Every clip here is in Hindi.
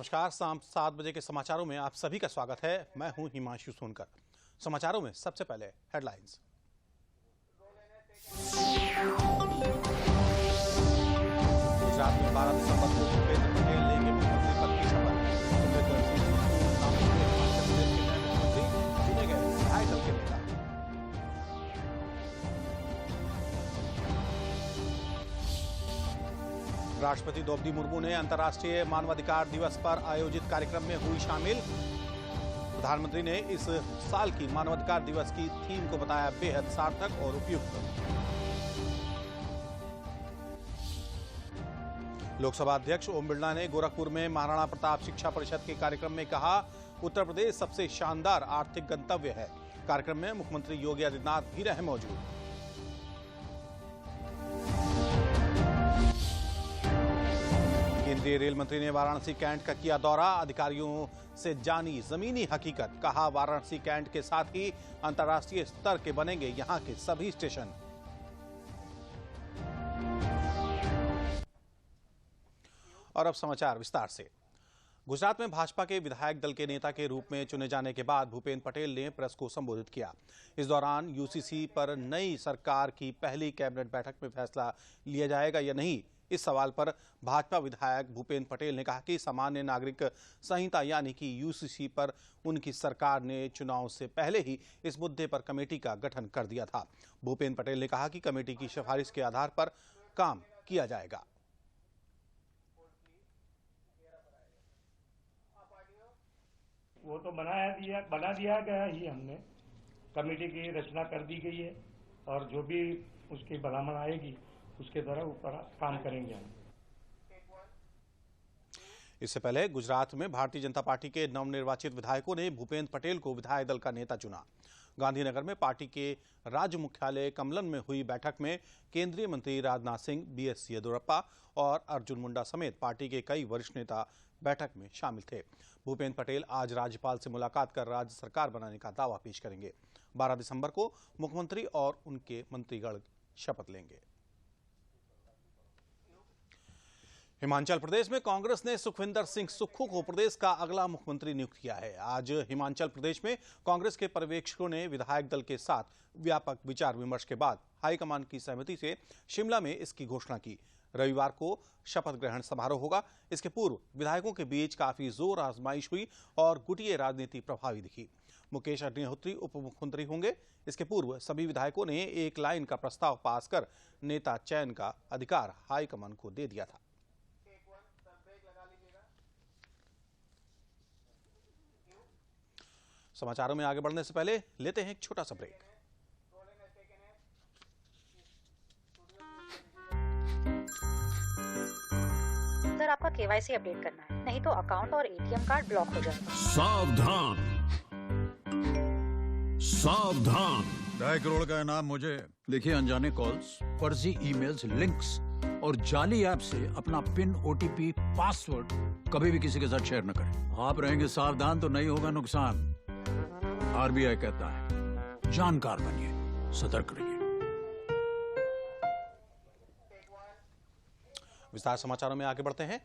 नमस्कार। शाम 7 बजे के समाचारों में आप सभी का स्वागत है। मैं हूं हिमांशु सोनकर। समाचारों में सबसे पहले हेडलाइंस। गुजरात में 12 दिसंबर को भूपेंद्र पटेल लेंगे मुख्यमंत्री पद की शपथ। सुखविंदर सिंह सुक्खू नामों से हिमाचल प्रदेश के नए मुख्यमंत्री चुने गए विधायक दल के नेता। राष्ट्रपति द्रौपदी मुर्मू ने अंतर्राष्ट्रीय मानवाधिकार दिवस पर आयोजित कार्यक्रम में हुई शामिल। प्रधानमंत्री ने इस साल की मानवाधिकार दिवस की थीम को बताया बेहद सार्थक और उपयुक्त। लोकसभा अध्यक्ष ओम बिरला ने गोरखपुर में महाराणा प्रताप शिक्षा परिषद के कार्यक्रम में कहा, उत्तर प्रदेश सबसे शानदार आर्थिक गंतव्य है। कार्यक्रम में मुख्यमंत्री योगी आदित्यनाथ भी रहे मौजूद। केंद्रीय रेल मंत्री ने वाराणसी कैंट का किया दौरा, अधिकारियों से जानी जमीनी हकीकत। कहा, वाराणसी कैंट के साथ ही अंतर्राष्ट्रीय स्तर के बनेंगे यहां के सभी स्टेशन। और अब समाचार विस्तार से। गुजरात में भाजपा के विधायक दल के नेता के रूप में चुने जाने के बाद भूपेंद्र पटेल ने प्रेस को संबोधित किया। इस दौरान यूसीसी पर नई सरकार की पहली कैबिनेट बैठक में फैसला लिया जाएगा या नहीं, इस सवाल पर भाजपा विधायक भूपेंद्र पटेल ने कहा कि सामान्य नागरिक संहिता यानी कि यूसीसी पर उनकी सरकार ने चुनाव से पहले ही इस मुद्दे पर कमेटी का गठन कर दिया था। भूपेंद्र पटेल ने कहा कि कमेटी की सिफारिश के आधार पर काम किया जाएगा। वो तो बना दिया गया ही, हमने कमेटी की रचना कर दी गई है और जो भी उसकी भलामण आएगी उसके द्वारा ऊपर काम करेंगे हम। इससे पहले गुजरात में भारतीय जनता पार्टी के नवनिर्वाचित विधायकों ने भूपेंद्र पटेल को विधायक दल का नेता चुना। गांधीनगर में पार्टी के राज्य मुख्यालय कमलन में हुई बैठक में केंद्रीय मंत्री राजनाथ सिंह, बीएस येदियुरप्पा और अर्जुन मुंडा समेत पार्टी के कई वरिष्ठ नेता बैठक में शामिल थे। भूपेंद्र पटेल आज राज्यपाल से मुलाकात कर राज्य सरकार बनाने का दावा पेश करेंगे। 12 दिसंबर को मुख्यमंत्री और उनके मंत्रीगण शपथ लेंगे। हिमाचल प्रदेश में कांग्रेस ने सुखविंदर सिंह सुक्खू को प्रदेश का अगला मुख्यमंत्री नियुक्त किया है। आज हिमाचल प्रदेश में कांग्रेस के पर्यवेक्षकों ने विधायक दल के साथ व्यापक विचार विमर्श के बाद हाईकमान की सहमति से शिमला में इसकी घोषणा की। रविवार को शपथ ग्रहण समारोह होगा। इसके पूर्व विधायकों के बीच काफी जोर आजमाइश हुई और गुटिये राजनीति प्रभावी दिखी। मुकेश अग्निहोत्री उप मुख्यमंत्री होंगे। इसके पूर्व सभी विधायकों ने एक लाइन का प्रस्ताव पास कर नेता चयन का अधिकार हाईकमान को दे दिया था। समाचारों में आगे बढ़ने से पहले लेते हैं एक छोटा सा ब्रेक। सर, आपका केवाईसी अपडेट करना है, नहीं तो अकाउंट और एटीएम कार्ड ब्लॉक हो जाएगा। सावधान सावधान। 2.5 करोड़ का इनाम मुझे। देखिए, अनजाने कॉल्स, फर्जी ईमेल्स, लिंक्स और जाली ऐप से अपना पिन, ओटीपी, पासवर्ड कभी भी किसी के साथ शेयर न करें। आप रहेंगे सावधान तो नहीं होगा नुकसान। आरबीआई कहता है, जानकार बनिए, सतर्क रहिए। विस्तार समाचारों में आगे बढ़ते हैं।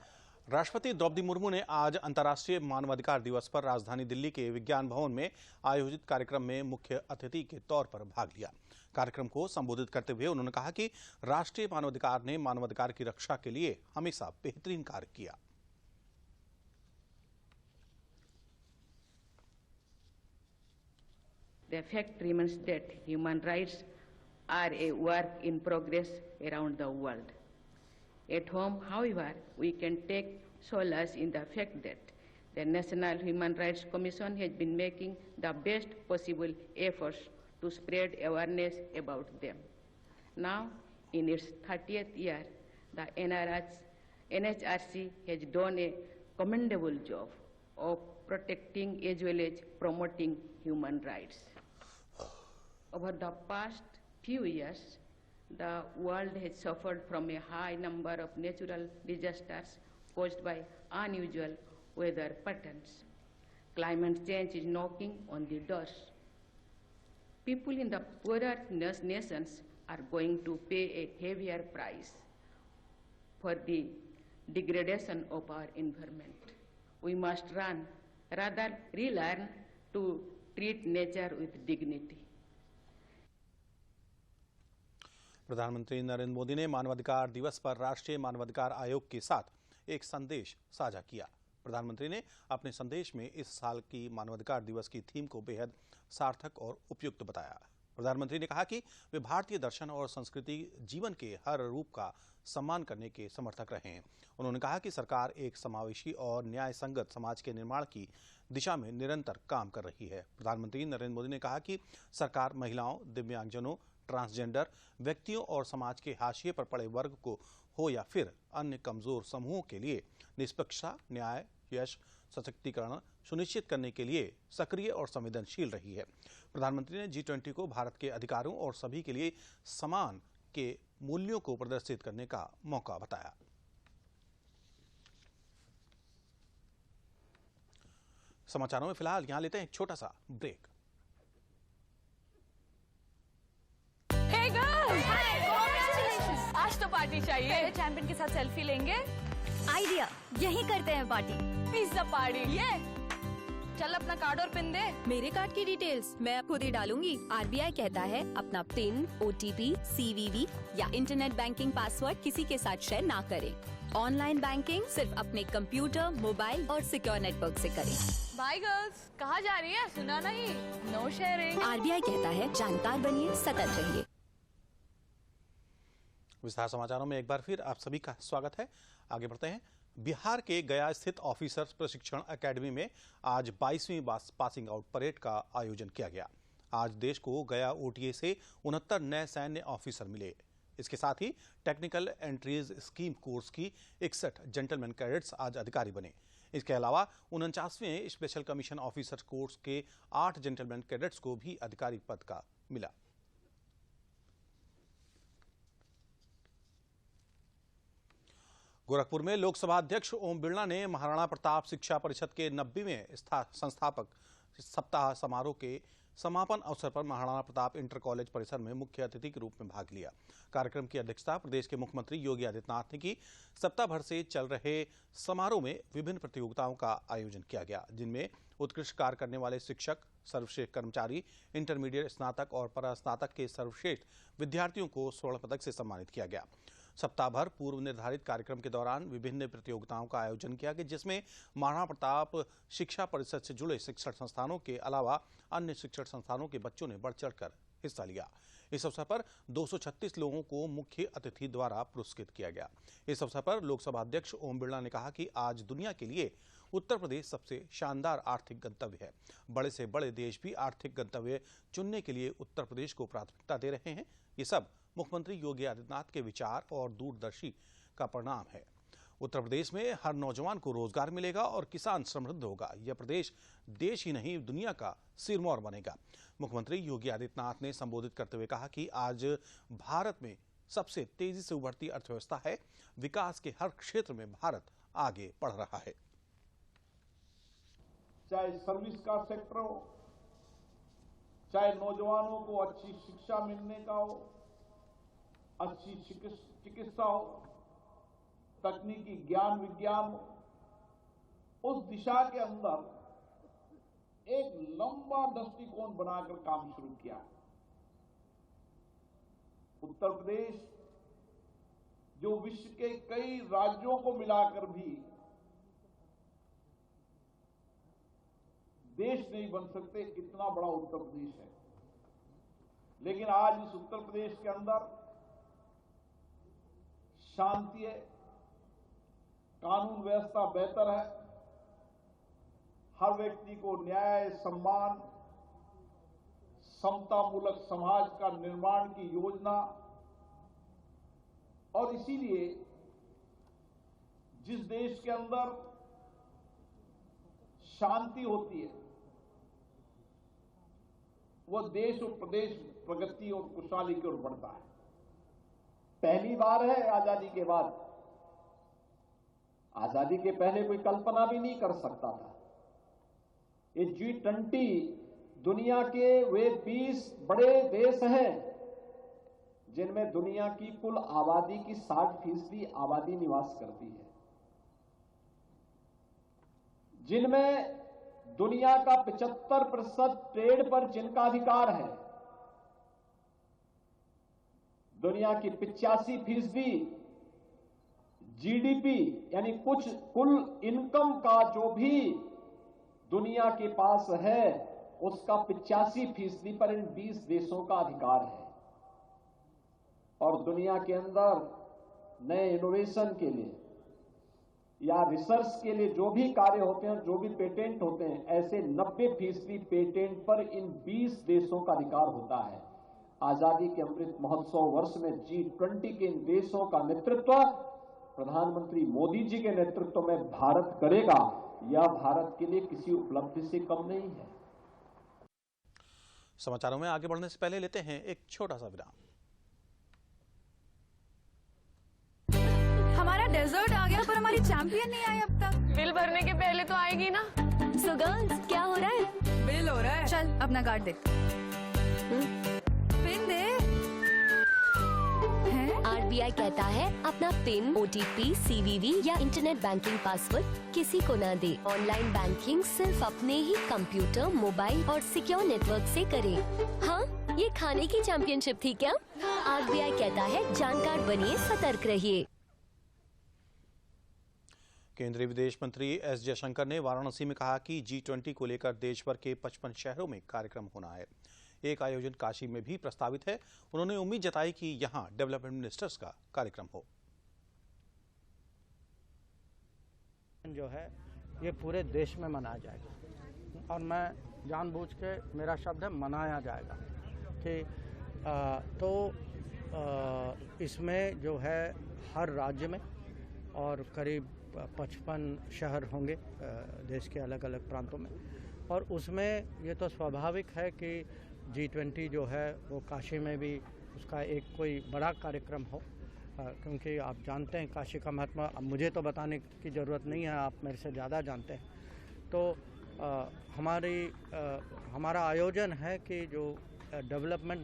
राष्ट्रपति द्रौपदी मुर्मू ने आज अंतर्राष्ट्रीय मानवाधिकार दिवस पर राजधानी दिल्ली के विज्ञान भवन में आयोजित कार्यक्रम में मुख्य अतिथि के तौर पर भाग लिया। कार्यक्रम को संबोधित करते हुए उन्होंने कहा कि राष्ट्रीय मानवाधिकार ने मानवाधिकार की रक्षा के लिए हमेशा बेहतरीन कार्य किया। The fact remains that human rights are a work in progress around the world. At home, however, we can take solace in the fact that the National Human Rights Commission has been making the best possible efforts to spread awareness about them. Now, in its 30th year, the NHRC has done a commendable job of protecting as well as promoting human rights. Over the past few years, the world has suffered from a high number of natural disasters caused by unusual weather patterns. Climate change is knocking on the doors. People in the poorer nations are going to pay a heavier price for the degradation of our environment. we must run, rather relearn to treat nature with dignity. प्रधानमंत्री नरेंद्र मोदी ने मानवाधिकार दिवस पर राष्ट्रीय मानवाधिकार आयोग के साथ एक संदेश साझा किया। प्रधानमंत्री ने अपने संदेश में इस साल की मानवाधिकार दिवस की थीम को बेहद सार्थक और उपयुक्त बताया। प्रधानमंत्री ने कहा कि वे भारतीय दर्शन और संस्कृति जीवन के हर रूप का सम्मान करने के समर्थक रहे हैं। उन्होंने कहा कि सरकार एक समावेशी और न्याय संगत समाज के निर्माण की दिशा में निरंतर काम कर रही है। प्रधानमंत्री नरेंद्र मोदी ने कहा कि सरकार महिलाओं, दिव्यांगजनों, ट्रांसजेंडर व्यक्तियों और समाज के हाशिए पर पड़े वर्ग को हो या फिर अन्य कमजोर समूहों के लिए निष्पक्षता, न्याय, यश, सशक्तिकरण सुनिश्चित करने के लिए सक्रिय और संवेदनशील रही है। प्रधानमंत्री ने G20 को भारत के अधिकारों और सभी के लिए समान के मूल्यों को प्रदर्शित करने का मौका बताया। समाचारों में फिलहाल यहां लेते हैं एक छोटा सा break. Hey girls! Hi! Congratulations! आज तो पार्टी चाहिए। पहले चैंपियन के साथ सेल्फी लेंगे। आइडिया, यही करते हैं पार्टी। Pizza party. ये चल अपना कार्ड और पिन दे। मेरे कार्ड की डिटेल्स मैं खुद ही डालूंगी। आरबीआई कहता है अपना पिन, ओटीपी, सीवीवी या इंटरनेट बैंकिंग पासवर्ड किसी के साथ शेयर ना करें। ऑनलाइन बैंकिंग सिर्फ अपने कंप्यूटर, मोबाइल और सिक्योर नेटवर्क से करें। बाय गर्ल्स, कहाँ जा रही है? सुना नहीं? No sharing. आरबीआई कहता है जानकार बनिए, सतर्क रहिए। विस्तार समाचारों में एक बार फिर आप सभी का स्वागत है। आगे बढ़ते हैं। बिहार के गया स्थित ऑफिसर्स प्रशिक्षण एकेडमी में आज 22वीं पासिंग आउट परेड का आयोजन किया गया। आज देश को गया ओटीए से 69 नए सैन्य ऑफिसर मिले। इसके साथ ही टेक्निकल एंट्रीज स्कीम कोर्स की 61 जेंटलमैन कैडेट्स आज अधिकारी बने। इसके अलावा 49वें स्पेशल कमीशन ऑफिसर कोर्स के 8 जेंटलमैन कैडेट्स को भी अधिकारी पद का मिला। गोरखपुर में लोकसभा अध्यक्ष ओम बिरला ने महाराणा प्रताप शिक्षा परिषद के 90वें संस्थापक सप्ताह समारोह के समापन अवसर पर महाराणा प्रताप इंटर कॉलेज परिसर में मुख्य अतिथि के रूप में भाग लिया। कार्यक्रम की अध्यक्षता प्रदेश के मुख्यमंत्री योगी आदित्यनाथ ने की। सप्ताह भर से चल रहे समारोह में विभिन्न प्रतियोगिताओं का आयोजन किया गया, जिनमें उत्कृष्ट कार्य करने वाले शिक्षक, सर्वश्रेष्ठ कर्मचारी, इंटरमीडिएट, स्नातक और परास्नातक के सर्वश्रेष्ठ विद्यार्थियों को स्वर्ण पदक से सम्मानित किया गया। सप्ताह भर पूर्व निर्धारित कार्यक्रम के दौरान विभिन्न प्रतियोगिताओं का आयोजन किया गया, जिसमें महाराणा प्रताप शिक्षा परिषद से जुड़े शिक्षण संस्थानों के अलावा अन्य शिक्षण संस्थानों के बच्चों ने बढ़ चढ़कर हिस्सा लिया। इस अवसर पर 236 लोगों को मुख्य अतिथि द्वारा पुरस्कृत किया गया। इस अवसर पर लोकसभा अध्यक्ष ओम बिरला ने कहा कि आज दुनिया के लिए उत्तर प्रदेश सबसे शानदार आर्थिक गंतव्य है। बड़े से बड़े देश भी आर्थिक गंतव्य चुनने के लिए उत्तर प्रदेश को प्राथमिकता दे रहे हैं। ये सब मुख्यमंत्री योगी आदित्यनाथ के विचार और दूरदर्शी का परिणाम है। उत्तर प्रदेश में हर नौजवान को रोजगार मिलेगा और किसान समृद्ध होगा। यह प्रदेश देश ही नहीं दुनिया का सिरमौर बनेगा। मुख्यमंत्री योगी आदित्यनाथ ने संबोधित करते हुए कहा कि आज भारत में सबसे तेजी से उभरती अर्थव्यवस्था है। विकास के हर क्षेत्र में भारत आगे बढ़ रहा है। चाहे सर्विस का सेक्टर हो, चाहे नौजवानों को अच्छी शिक्षा मिलने का हो, अच्छी चिकित्सा हो, तकनीकी ज्ञान विज्ञान हो, उस दिशा के अंदर एक लंबा दृष्टिकोण बनाकर काम शुरू किया। उत्तर प्रदेश जो विश्व के कई राज्यों को मिलाकर भी देश नहीं बन सकते, इतना बड़ा उत्तर प्रदेश है। लेकिन आज इस उत्तर प्रदेश के अंदर शांति है, कानून व्यवस्था बेहतर है, हर व्यक्ति को न्याय, सम्मान, समतामूलक समाज का निर्माण की योजना, और इसीलिए जिस देश के अंदर शांति होती है वह देश और प्रदेश प्रगति और खुशहाली की ओर बढ़ता है। पहली बार है आजादी के बाद। आजादी के पहले कोई कल्पना भी नहीं कर सकता था। ये G20 दुनिया के वे 20 बड़े देश हैं जिनमें दुनिया की कुल आबादी की 60% आबादी निवास करती है। जिनमें दुनिया का 75% ट्रेड पर जिनका अधिकार है, दुनिया की 85% जीडीपी यानी कुछ कुल इनकम का जो भी दुनिया के पास है उसका 85% पर इन 20 देशों का अधिकार है। और दुनिया के अंदर नए इनोवेशन के लिए या रिसर्च के लिए जो भी कार्य होते हैं, जो भी पेटेंट होते हैं, ऐसे 90% पेटेंट पर इन 20 देशों का अधिकार होता है। आजादी के अमृत महोत्सव वर्ष में G20 के इन देशों का नेतृत्व प्रधानमंत्री मोदी जी के नेतृत्व में भारत करेगा। यह भारत के लिए किसी उपलब्धि से कम नहीं है। समाचारों में आगे बढ़ने से पहले लेते हैं एक छोटा सा विराम। हमारा डेजर्ट आ गया पर हमारी चैंपियन नहीं आई अब तक। बिल भरने के पहले तो आएगी ना। सो गर्ल्स, क्या हो रहा है? बिल हो रहा है। चल अपना कार्ड दे। पिन दे। आरबीआई कहता है अपना पिन, ओटीपी, सीवीवी या इंटरनेट बैंकिंग पासवर्ड किसी को ना दे। ऑनलाइन बैंकिंग सिर्फ अपने ही कंप्यूटर, मोबाइल और सिक्योर नेटवर्क से करें। हाँ, ये खाने की चैंपियनशिप थी क्या? आरबीआई कहता है जानकार बनिए, सतर्क रहिए। केंद्रीय विदेश मंत्री एस जयशंकर ने वाराणसी में कहा कि G20 को लेकर देश भर के 55 शहरों में कार्यक्रम होना है। एक आयोजन काशी में भी प्रस्तावित है। उन्होंने उम्मीद जताई कि यहां डेवलपमेंट मिनिस्टर्स का कार्यक्रम हो। जो है ये पूरे देश में मनाया जाएगा, और मैं जानबूझ के मेरा शब्द है मनाया जाएगा कि इसमें जो है हर राज्य में और करीब 55 शहर होंगे देश के अलग अलग प्रांतों में, और उसमें ये तो स्वाभाविक है कि G20 जो है वो काशी में भी उसका एक कोई बड़ा कार्यक्रम हो, क्योंकि आप जानते हैं काशी का महत्व। अब मुझे तो बताने की ज़रूरत नहीं है, आप मेरे से ज़्यादा जानते हैं। तो हमारा आयोजन है कि जो डेवलपमेंट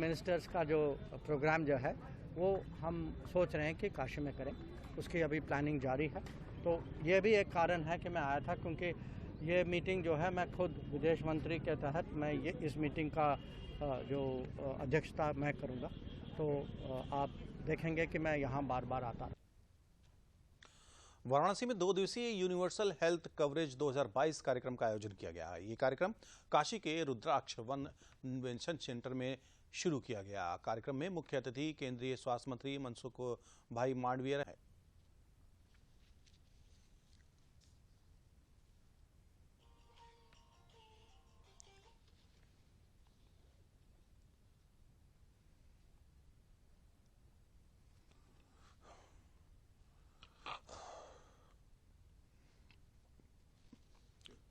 मिनिस्टर्स का जो प्रोग्राम जो है वो हम सोच रहे हैं कि काशी में करें। उसकी अभी प्लानिंग जारी है। तो ये भी एक कारण है कि मैं आया था, क्योंकि ये मीटिंग जो है मैं खुद विदेश मंत्री के तहत मैं इस मीटिंग का जो अध्यक्षता मैं करूँगा। तो आप देखेंगे कि मैं यहाँ बार बार आता। वाराणसी में 2 दिवसीय यूनिवर्सल हेल्थ कवरेज 2022 कार्यक्रम का आयोजन किया गया है। ये कार्यक्रम काशी के रुद्राक्ष वन इन्वेंशन सेंटर में शुरू किया गया। कार्यक्रम में मुख्य अतिथि केंद्रीय स्वास्थ्य मंत्री मनसुख भाई मांडविया है।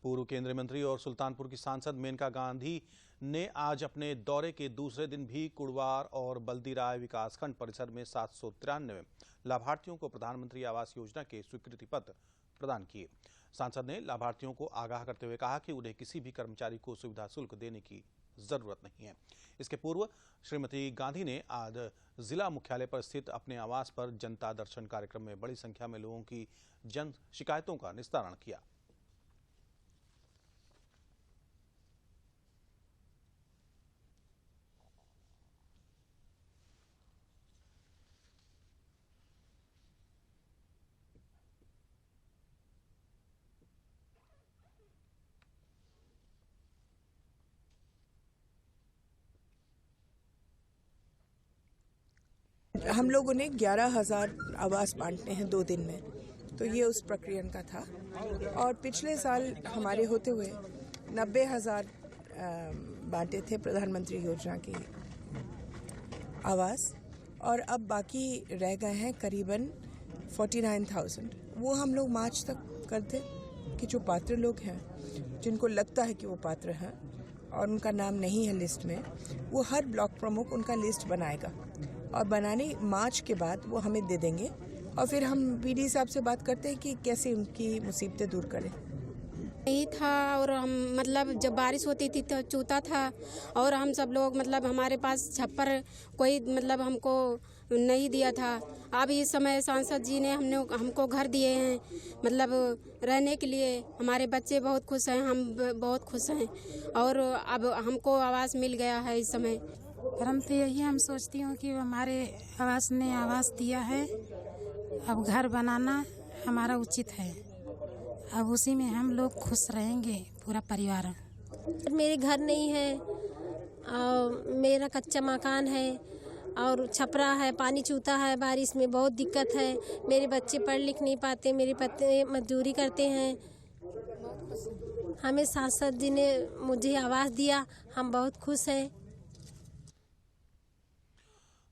पूर्व केंद्रीय मंत्री और सुल्तानपुर की सांसद मेनका गांधी ने आज अपने दौरे के दूसरे दिन भी कुड़वार और बल्दीराय विकासखंड परिसर में 793 लाभार्थियों को प्रधानमंत्री आवास योजना के स्वीकृति पत्र प्रदान किए। सांसद ने लाभार्थियों को आगाह करते हुए कहा कि उन्हें किसी भी कर्मचारी को सुविधा शुल्क देने की जरूरत नहीं है। इसके पूर्व श्रीमती गांधी ने आज जिला मुख्यालय पर स्थित अपने आवास पर जनता दर्शन कार्यक्रम में बड़ी संख्या में लोगों की जन शिकायतों का निस्तारण किया। हम लोगों ने 11,000 आवास बांटने हैं 2 दिन में, तो ये उस प्रक्रिया का था। और पिछले साल हमारे होते हुए 90,000 बांटे थे प्रधानमंत्री योजना की आवास, और अब बाकी रह गए हैं करीबन 49,000। वो हम लोग मार्च तक कर दें कि जो पात्र लोग हैं, जिनको लगता है कि वो पात्र हैं और उनका नाम नहीं है लिस्ट में, वो हर ब्लॉक प्रमुख उनका लिस्ट बनाएगा और बनाने मार्च के बाद वो हमें दे देंगे, और फिर हम बीडी साहब से बात करते हैं कि कैसे उनकी मुसीबतें दूर करें। नहीं था, और हम मतलब जब बारिश होती थी तो चूता था, और हम सब लोग मतलब हमारे पास छप्पर कोई मतलब हमको नहीं दिया था। अब इस समय सांसद जी ने हमको घर दिए हैं, मतलब रहने के लिए। हमारे बच्चे बहुत खुश हैं, हम बहुत खुश हैं, और अब हमको आवास मिल गया है इस समय। हम तो यही हम सोचती हूँ कि हमारे आवास ने आवास दिया है, अब घर बनाना हमारा उचित है, अब उसी में हम लोग खुश रहेंगे पूरा परिवार। मेरे घर नहीं है, मेरा कच्चा मकान है और छपरा है, पानी चूता है, बारिश में बहुत दिक्कत है। मेरे बच्चे पढ़ लिख नहीं पाते, मेरे पति मजदूरी करते हैं। हमें सांसद जी ने मुझे आवास दिया, हम बहुत खुश हैं।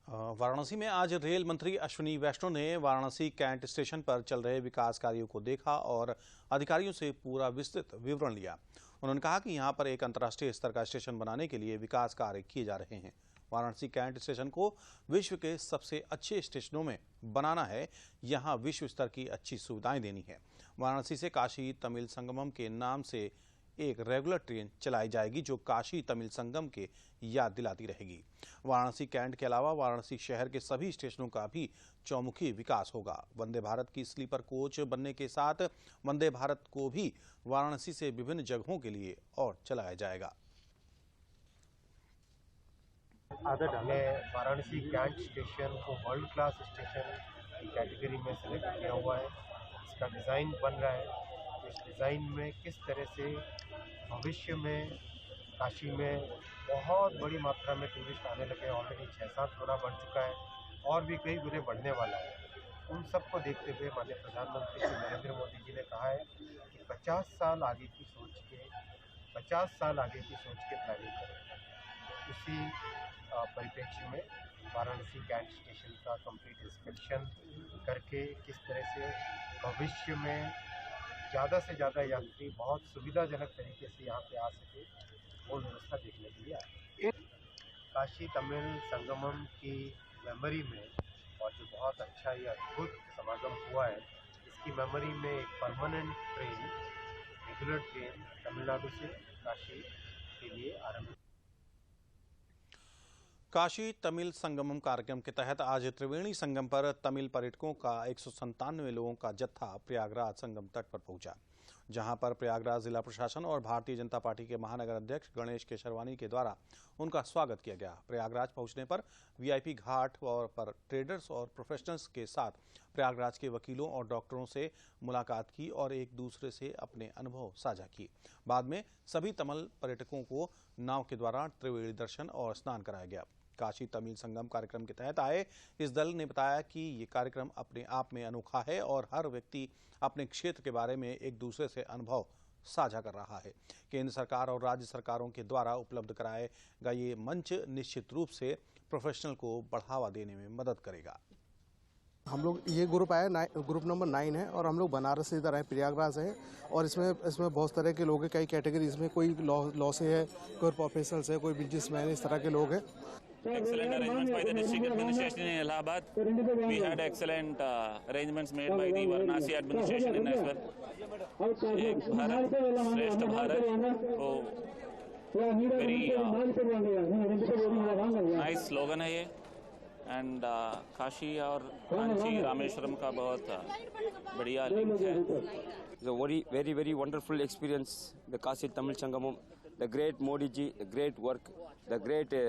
वाराणसी में आज रेल मंत्री अश्विनी वैष्णव ने वाराणसी कैंट स्टेशन पर चल रहे विकास कार्यों को देखा और अधिकारियों से पूरा विस्तृत विवरण लिया। उन्होंने कहा कि यहां पर एक अंतर्राष्ट्रीय स्तर का स्टेशन बनाने के लिए विकास कार्य किए जा रहे हैं। वाराणसी कैंट स्टेशन को विश्व के सबसे अच्छे स्टेशनों में बनाना है, यहां विश्व स्तर की अच्छी सुविधाएं देनी है। वाराणसी से काशी तमिल संगमम के नाम से एक रेगुलर ट्रेन चलाई जाएगी जो काशी तमिल संगम के याद दिलाती रहेगी। वाराणसी कैंट के अलावा वाराणसी शहर के सभी स्टेशनों का भी चौमुखी विकास होगा। वंदे भारत की स्लीपर कोच बनने के साथ वंदे भारत को भी वाराणसी से विभिन्न जगहों के लिए और चलाया जाएगा। हमने वाराणसी कैंट स्टेशन को वर्ल्ड क्लास स्टेशन की कैटेगरी में सेलेक्ट किया हुआ है। इसका डिज़ाइन बन रहा है। इस डिज़ाइन में किस तरह से भविष्य में काशी में बहुत बड़ी मात्रा में टूरिस्ट आने लगे, ऑलरेडी 6-7 गुना बढ़ चुका है और भी कई गुने बढ़ने वाला है। उन सबको देखते हुए माननीय प्रधानमंत्री श्री नरेंद्र मोदी जी ने कहा है कि 50 साल आगे की सोच के प्लानिंग करें। उसी परिप्रेक्ष्य में वाराणसी कैंट स्टेशन का कंप्लीट इंस्पेक्शन करके किस तरह से भविष्य में ज़्यादा से ज़्यादा यात्री बहुत सुविधाजनक तरीके से यहाँ पे आ सके, वो व्यवस्था देखने के लिए आए। काशी तमिल संगमम की मेमोरी में और जो बहुत अच्छा ये अद्भुत समागम हुआ है, इसकी मेमोरी में एक permanent train, regular train Tamil Nadu से काशी के लिए आरंभ। काशी तमिल संगमम कार्यक्रम के तहत आज त्रिवेणी संगम पर तमिल पर्यटकों का 197 लोगों का जत्था प्रयागराज संगम तट पर पहुंचा, जहां पर प्रयागराज जिला प्रशासन और भारतीय जनता पार्टी के महानगर अध्यक्ष गणेश केशरवानी के द्वारा उनका स्वागत किया गया। प्रयागराज पहुंचने पर वीआईपी घाट पर ट्रेडर्स और प्रोफेशनल्स के साथ प्रयागराज के वकीलों और डॉक्टरों से मुलाकात की और एक दूसरे से अपने अनुभव साझा किए। बाद में सभी तमिल पर्यटकों को नाव के द्वारा त्रिवेणी दर्शन और स्नान कराया गया। काशी तमिल संगम कार्यक्रम के तहत आए इस दल ने बताया कि ये कार्यक्रम अपने आप में अनोखा है और हर व्यक्ति अपने क्षेत्र के बारे में एक दूसरे से अनुभव साझा कर रहा है। केंद्र सरकार और राज्य सरकारों के द्वारा उपलब्ध कराएगा ये मंच निश्चित रूप से प्रोफेशनल को बढ़ावा देने में मदद करेगा। हम लोग ये ग्रुप आया ग्रुप नंबर 9 है और हम लोग बनारस से इधर आए, प्रयागराज है और इसमें बहुत तरह के लोग हैं, कई कैटेगरी इसमें, कोई लॉ से है, कोई प्रोफेशनल है, कोई बिजनेसमैन, इस तरह के लोग हैं। Excellent arrangements by the district administration in Allahabad. We had excellent arrangements made by the Varanasi administration in as well. एक भारत श्रेष्ठ भारत को very nice slogan है ये, and काशी और कांची रामेश्वरम का बहुत बढ़िया लिंक है। It's a very wonderful experience. The Kashi Tamil Sangamam, the great Modi ji, the great work, the great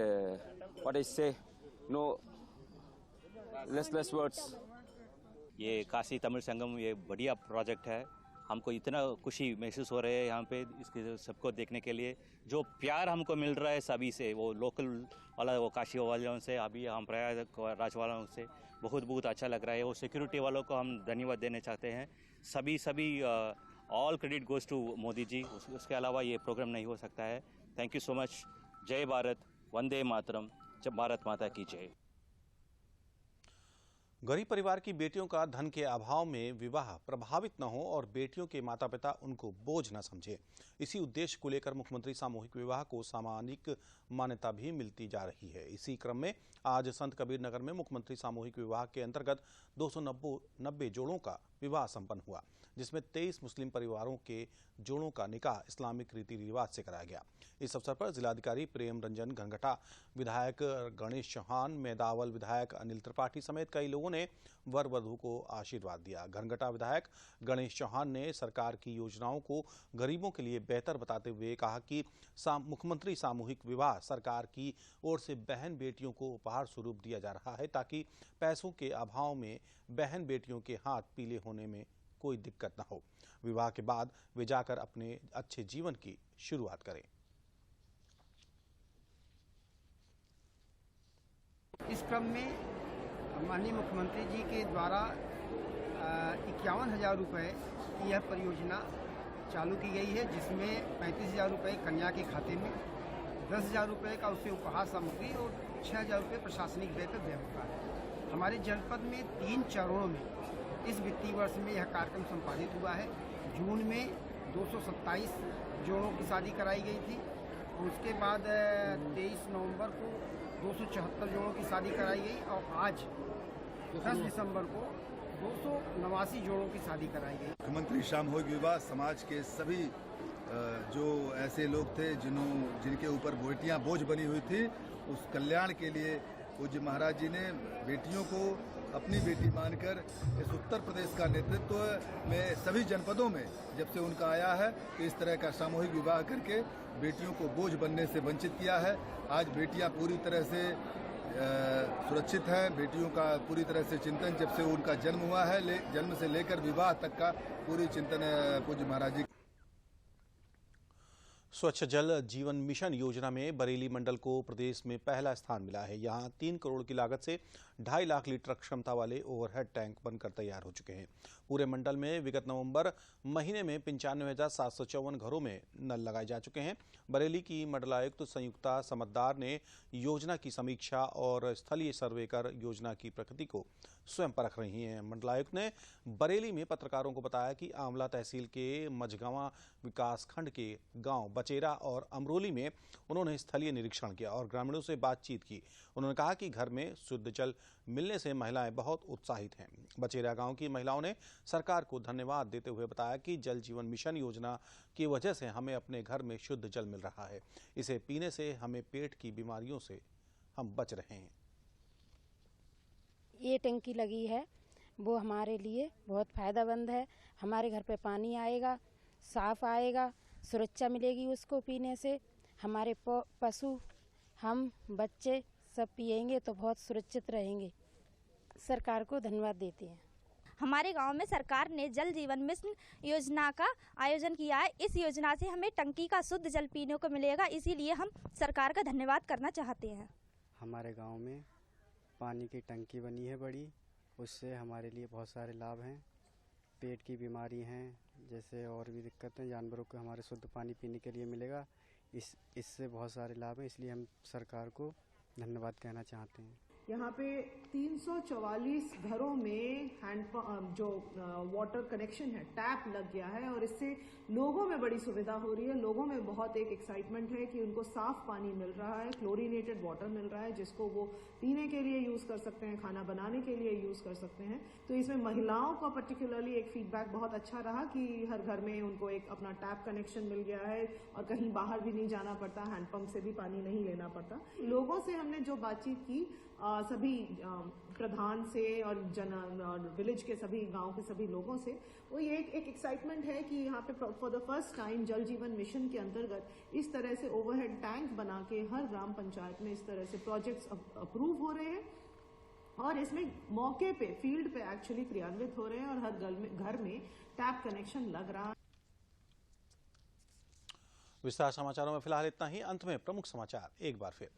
what I say, no less words. ये काशी तमिल संगम ये बढ़िया प्रोजेक्ट है। हमको इतना खुशी महसूस हो रही है यहाँ पे इसके सबको देखने के लिए। जो प्यार हमको मिल रहा है सभी से, वो लोकल वाला, वो काशी वालों से, अभी हम प्रयागराज वालों से बहुत अच्छा लग रहा है। वो सिक्योरिटी वालों को हम धन्यवाद देना चाहते हैं। सभी all credit goes to Modi ji. उसके अलावा ये प्रोग्राम नहीं हो सकता है। Thank you so much. जय भारत, वंदे मातरम, जब भारत माता की जय। गरीब परिवार की बेटियों का धन के अभाव में विवाह प्रभावित न हो और बेटियों के माता पिता उनको बोझ न समझे, इसी उद्देश्य को लेकर मुख्यमंत्री सामूहिक विवाह को सामाजिक मान्यता भी मिलती जा रही है। इसी क्रम में आज संत कबीर नगर में मुख्यमंत्री सामूहिक विवाह के अंतर्गत 290 जोड़ों का विवाह संपन्न हुआ, जिसमें 23 मुस्लिम परिवारों के जोड़ों का निकाह इस्लामिक रीति रिवाज से कराया गया। इस अवसर पर जिलाधिकारी प्रेम रंजन, घनघटा विधायक गणेश चौहान, मेदावल विधायक अनिल त्रिपाठी समेत कई लोगों ने वर वधू को आशीर्वाद दिया। घनघटा विधायक गणेश चौहान ने सरकार की योजनाओं को गरीबों के लिए बेहतर बताते हुए कहा कि मुख्यमंत्री सामूहिक विवाह सरकार की ओर से बहन बेटियों को उपहार स्वरूप दिया जा रहा है, ताकि पैसों के अभाव में बहन बेटियों के हाथ पीले होने में कोई दिक्कत न हो। विवाह के बाद वे जाकर अपने अच्छे जीवन की शुरुआत करें। इस क्रम में माननीय मुख्यमंत्री जी के द्वारा 51,000 रुपये की यह परियोजना चालू की गई है, जिसमें 35,000 रुपये कन्या के खाते में, 10,000 रुपये का उससे उपहार सामग्री और 6,000 रुपये प्रशासनिक व्यय का व्यय होता है। हमारे जनपद में 3 चरणों में इस वित्तीय वर्ष में यह कार्यक्रम संपादित हुआ है। जून में 227 जोड़ों की शादी कराई गई थी और उसके बाद 23 नवंबर को 274 जोड़ों की शादी कराई गई और आज 10 दिसंबर को 289 जोड़ों की शादी कराई गई। मुख्यमंत्री सामूहिक विवाह समाज के सभी जो ऐसे लोग थे जिनके ऊपर बेटियां बोझ बनी हुई थी, उस कल्याण के लिए पूज्य महाराज जी ने बेटियों को अपनी बेटी मानकर इस उत्तर प्रदेश का नेतृत्व में सभी जनपदों में जब से उनका आया है, तो इस तरह का सामूहिक विवाह करके बेटियों को बोझ बनने से वंचित किया है। आज बेटियां पूरी तरह से सुरक्षित हैं। बेटियों का पूरी तरह से चिंतन जब से उनका जन्म हुआ है, जन्म से लेकर विवाह तक का पूरी चिंतन पूज्य महाराज जी। स्वच्छ जल जीवन मिशन योजना में बरेली मंडल को प्रदेश में पहला स्थान मिला है। यहां 3 करोड़ की लागत से 2.5 लाख लीटर क्षमता वाले ओवरहेड टैंक बनकर तैयार हो चुके हैं। पूरे मंडल में विगत नवंबर महीने में 95,754 घरों में नल लगाए जा चुके हैं। बरेली की मंडलायुक्त संयुक्ता समद्दार ने योजना की समीक्षा और स्थलीय सर्वे कर योजना की प्रकृति को स्वयं परख रही हैं। मंडलायुक्त ने बरेली में पत्रकारों को बताया कि आंवला तहसील के मझगांवा विकासखंड के गांव बचेरा और अमरोली में उन्होंने स्थलीय निरीक्षण किया और ग्रामीणों से बातचीत की। उन्होंने कहा कि घर में शुद्ध जल मिलने से महिलाएं बहुत उत्साहित हैं। बचेरा गांव की महिलाओं ने सरकार को धन्यवाद देते हुए बताया कि जल जीवन मिशन योजना की वजह से हमें अपने घर में शुद्ध जल मिल रहा है। इसे पीने से हमें पेट की बीमारियों से हम बच रहे हैं। ये टंकी लगी है वो हमारे लिए बहुत फायदेमंद है। हमारे घर पे पानी आएगा, साफ आएगा, सुरक्षा मिलेगी उसको पीने से। हमारे पशु, हम, बच्चे सब पिएंगे तो बहुत सुरक्षित रहेंगे। सरकार को धन्यवाद देते हैं। हमारे गांव में सरकार ने जल जीवन मिशन योजना का आयोजन किया है। इस योजना से हमें टंकी का शुद्ध जल पीने को मिलेगा, इसीलिए हम सरकार का धन्यवाद करना चाहते हैं। हमारे गांव में पानी की टंकी बनी है बड़ी, उससे हमारे लिए बहुत सारे लाभ हैं। पेट की बीमारी हैं जैसे और भी दिक्कतें, जानवरों को हमारे शुद्ध पानी पीने के लिए मिलेगा। इससे बहुत सारे लाभ हैं, इसलिए हम सरकार को धन्यवाद कहना चाहते हैं। यहाँ पे 344 घरों में जो वाटर कनेक्शन है, टैप लग गया है और इससे लोगों में बड़ी सुविधा हो रही है। लोगों में बहुत एक एक्साइटमेंट है कि उनको साफ पानी मिल रहा है, क्लोरीनेटेड वाटर मिल रहा है, जिसको वो पीने के लिए यूज़ कर सकते हैं, खाना बनाने के लिए यूज़ कर सकते हैं। तो इसमें महिलाओं का पर्टिकुलरली एक फीडबैक बहुत अच्छा रहा कि हर घर में उनको एक अपना टैप कनेक्शन मिल गया है और कहीं बाहर भी नहीं जाना पड़ता, हैंडपंप से भी पानी नहीं लेना पड़ता। लोगों से हमने जो बातचीत की सभी प्रधान से और विलेज के सभी गांव के सभी लोगों से, वो ये एक एक्साइटमेंट है कि यहाँ पे फॉर द फर्स्ट टाइम जल जीवन मिशन के अंतर्गत इस तरह से ओवरहेड टैंक बना के हर ग्राम पंचायत में इस तरह से प्रोजेक्ट्स अप्रूव हो रहे हैं और इसमें मौके पे फील्ड पे एक्चुअली क्रियान्वित हो रहे हैं और हर घर में टैप कनेक्शन लग रहा है। विस्तार समाचारों में फिलहाल इतना ही। अंत में प्रमुख समाचार एक बार फिर।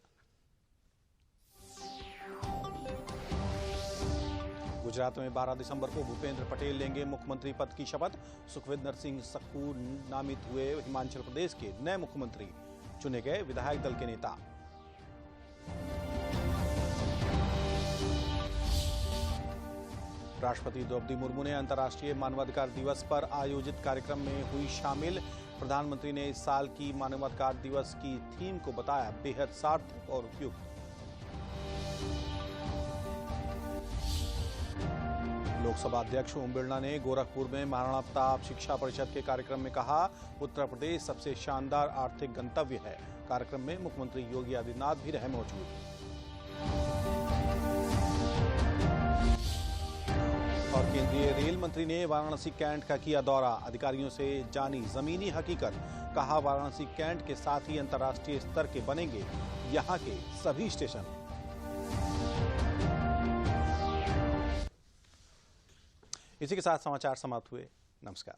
गुजरात में 12 दिसंबर को भूपेंद्र पटेल लेंगे मुख्यमंत्री पद की शपथ। सुखविंदर सिंह सुक्खू नामित हुए हिमाचल प्रदेश के नए मुख्यमंत्री, चुने गए विधायक दल के नेता। राष्ट्रपति द्रौपदी मुर्मू ने अंतर्राष्ट्रीय मानवाधिकार दिवस पर आयोजित कार्यक्रम में हुई शामिल। प्रधानमंत्री ने इस साल की मानवाधिकार दिवस की थीम को बताया बेहद सार्थक और उपयुक्त। लोकसभा अध्यक्ष ओम बिरला ने गोरखपुर में महाराणा प्रताप शिक्षा परिषद के कार्यक्रम में कहा, उत्तर प्रदेश सबसे शानदार आर्थिक गंतव्य है। कार्यक्रम में मुख्यमंत्री योगी आदित्यनाथ भी रहे मौजूद। और केंद्रीय रेल मंत्री ने वाराणसी कैंट का किया दौरा, अधिकारियों से जानी जमीनी हकीकत। कहा, वाराणसी कैंट के साथ ही अंतर्राष्ट्रीय स्तर के बनेंगे यहां के सभी स्टेशन। इसी के साथ समाचार समाप्त हुए। नमस्कार।